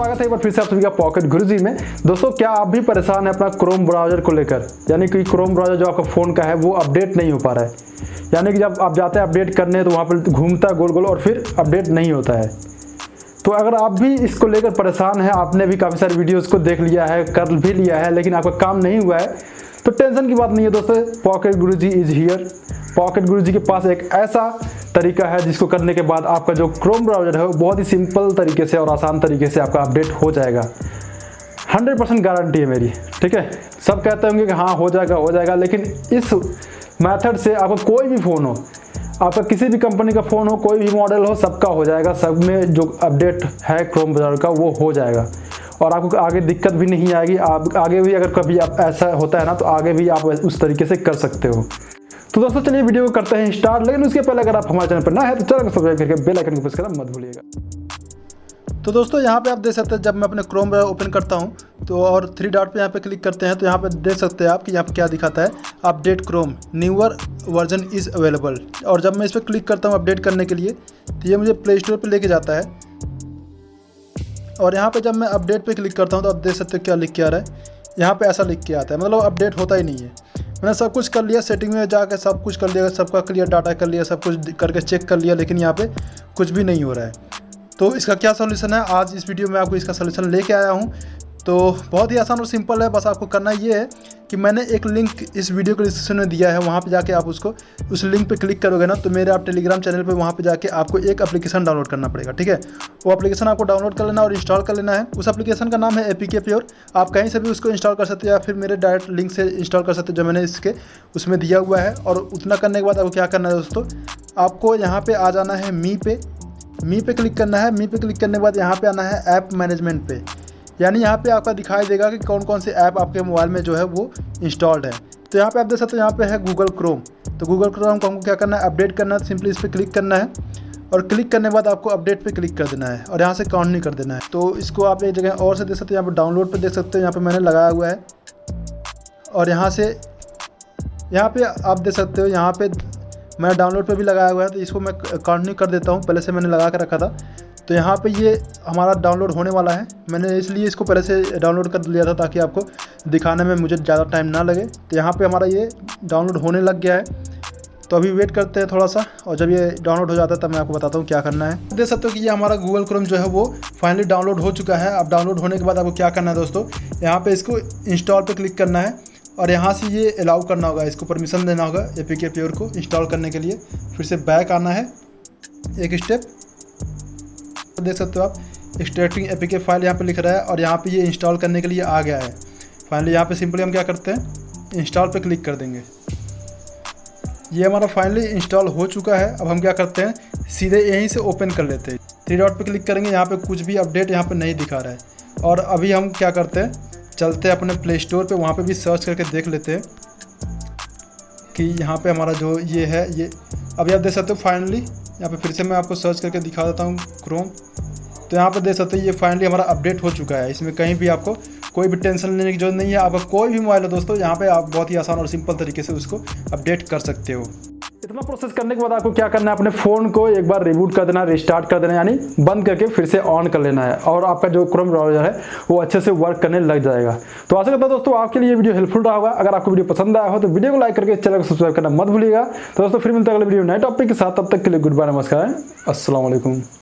स्वागत है एक बार फिर से आप सभी का पॉकेट गुरुजी में। दोस्तों, क्या आप भी परेशान हैं अपना क्रोम ब्राउज़र को लेकर? यानी कि क्रोम ब्राउज़र जो आपका फ़ोन का है वो अपडेट नहीं हो पा रहा है। यानी कि जब आप जाते हैं अपडेट करने तो वहाँ पर घूमता है गोल गोल और फिर अपडेट नहीं होता है। तो अगर आप भी इसको लेकर परेशान हैं, आपने भी काफ़ी सारे वीडियोज़ को देख लिया है, कर भी लिया है, लेकिन आपका काम नहीं हुआ है, तो टेंशन की बात नहीं है दोस्तों। Pocket Guruji is here. Pocket Guruji के पास एक ऐसा तरीका है जिसको करने के बाद आपका जो क्रोम ब्राउज़र है वो बहुत ही सिंपल तरीके से और आसान तरीके से आपका अपडेट हो जाएगा। 100% गारंटी है मेरी, ठीक है। सब कहते होंगे कि हाँ हो जाएगा, लेकिन इस मेथड से आपका कोई भी फ़ोन हो, आपका किसी भी कंपनी का फ़ोन हो, कोई भी मॉडल हो, सबका हो जाएगा। सब में जो अपडेट है क्रोम ब्राउज़र का वो हो जाएगा और आपको आगे दिक्कत भी नहीं आएगी। आप आगे भी अगर कभी आप ऐसा होता है ना तो आगे भी आप उस तरीके से कर सकते हो। तो दोस्तों चलिए वीडियो को करते हैं स्टार्ट, लेकिन उसके पहले अगर आप हमारे चैनल पर ना है तो चैनल को सब्सक्राइब करके बेल आइकन को प्रेस करना मत भूलिएगा। तो दोस्तों यहाँ पे आप देख सकते हैं, जब मैं अपने क्रोम ब्राउज़र ओपन करता हूँ तो और 3 डॉट पे यहाँ पे क्लिक करते हैं तो यहाँ पे देख सकते हैं आप कि यहाँ पे क्या दिखाता है, update Chrome newer version is available. और जब मैं इस पर क्लिक करता हूँ अपडेट करने के लिए तो ये मुझे प्ले स्टोर पर लेके जाता है। और यहाँ पे जब मैं अपडेट पे क्लिक करता हूँ तो आप देख सकते हो क्या लिख के आ रहा है। यहाँ पे ऐसा लिख के आता है, मतलब अपडेट होता ही नहीं है। मैंने सब कुछ कर लिया, सेटिंग में जाकर सब कुछ कर लिया, सबका क्लियर डाटा कर लिया, सब कुछ करके चेक कर लिया, लेकिन यहाँ पे कुछ भी नहीं हो रहा है। तो इसका क्या सॉल्यूशन है, आज इस वीडियो में आपको इसका सॉल्यूशन लेके आया हूँ। तो बहुत ही आसान और सिंपल है। बस आपको करना ये है कि मैंने एक लिंक इस वीडियो के डिस्क्रिप्शन में दिया है, वहाँ पे जाके आप उस लिंक पे क्लिक करोगे ना तो मेरे आप टेलीग्राम चैनल पे वहाँ पे जाके आपको एक एप्लीकेशन डाउनलोड करना पड़ेगा, ठीक है। वो एप्लीकेशन आपको डाउनलोड कर लेना और इंस्टॉल कर लेना है। उस एप्लीकेशन का नाम है APK प्योर। आप कहीं से भी उसको इंस्टॉल कर सकते हो या फिर मेरे डायरेक्ट लिंक से इंस्टॉल कर सकते हो जो मैंने उसमें दिया हुआ है। और उतना करने के बाद आपको क्या करना है दोस्तों, आपको यहाँ पर आ जाना है मी पे क्लिक करना है। मी पे क्लिक करने के बाद यहाँ पे आना है ऐप मैनेजमेंट पे। यानी यहाँ पे आपका दिखाई देगा कि कौन कौन से ऐप आपके मोबाइल में जो है वो इंस्टॉल्ड है। तो यहाँ पे आप देख सकते हो, यहाँ पे है गूगल क्रोम। तो गूगल क्रोम को हमको क्या करना है, अपडेट करना है। सिंपली इस पर क्लिक करना है और क्लिक करने के बाद आपको अपडेट पे क्लिक कर देना है और यहाँ से काउंट नहीं कर देना है। तो इसको आप एक जगह और से देख सकते हो, यहाँ पर डाउनलोड पर देख सकते हो, यहाँ पर मैंने लगाया हुआ है। और यहाँ पे आप देख सकते हो, यहाँ पे मैंने डाउनलोड पे भी लगाया हुआ है। तो इसको मैं काउंट नहीं कर देता हूँ, पहले से मैंने लगा कर रखा था। तो यहाँ पे ये हमारा डाउनलोड होने वाला है। मैंने इसलिए इसको पहले से डाउनलोड कर लिया था ताकि आपको दिखाने में मुझे ज़्यादा टाइम ना लगे। तो यहाँ पे हमारा ये डाउनलोड होने लग गया है। तो अभी वेट करते हैं थोड़ा सा, और जब ये डाउनलोड हो जाता है तब मैं आपको बताता हूँ क्या करना है। देख सकते हो कि ये हमारा गूगल क्रोम जो है वो फाइनली डाउनलोड हो चुका है। अब डाउनलोड होने के बाद आपको क्या करना है दोस्तों, यहाँ पर इसको इंस्टॉल पर क्लिक करना है और यहाँ से ये अलाउ करना होगा, इसको परमिशन देना होगा APK प्योर को इंस्टॉल करने के लिए। फिर से बैक आना है एक स्टेप। देख सकते हो आप एक्सट्रैक्टिंग APK फाइल यहाँ पे लिख रहा है और यहाँ पे ये इंस्टॉल करने के लिए आ गया है। फाइनली यहाँ पे सिंपली हम क्या करते हैं, इंस्टॉल पे क्लिक कर देंगे। ये हमारा फाइनली इंस्टॉल हो चुका है। अब हम क्या करते हैं, सीधे यहीं से ओपन कर लेते हैं। 3 डॉट पे क्लिक करेंगे, यहाँ पे कुछ भी अपडेट यहाँ पे नहीं दिखा रहा है। और अभी हम क्या करते हैं, चलते हैं अपने प्ले स्टोर पर, वहाँ पर भी सर्च करके देख लेते हैं कि यहाँ पर हमारा जो ये है ये अभी आप देख सकते हो। फाइनली यहाँ पे फिर से मैं आपको सर्च करके दिखा देता हूँ क्रोम। तो यहाँ पे देख सकते हो ये फाइनली हमारा अपडेट हो चुका है। इसमें कहीं भी आपको कोई भी टेंशन लेने की जरूरत नहीं है। आपका कोई भी मोबाइल है दोस्तों, यहाँ पे आप बहुत ही आसान और सिंपल तरीके से उसको अपडेट कर सकते हो। इतना प्रोसेस करने के बाद आपको क्या करना है, अपने फ़ोन को एक बार रिबूट कर देना, रिस्टार्ट कर देना, यानी बंद करके फिर से ऑन कर लेना है और आपका जो क्रोम ब्राउज़र है वो अच्छे से वर्क करने लग जाएगा। तो आशा करता हूं दोस्तों आपके लिए ये वीडियो हेल्पफुल रहा होगा। अगर आपको वीडियो पसंद आया हो तो वीडियो को लाइक करके चैनल को सब्सक्राइब करना मत भूलिएगा। तो दोस्तों फिर मिलते हैं अगले वीडियो नए टॉपिक के साथ, तब तक के लिए गुड बाय, नमस्कार, अस्सलाम वालेकुम।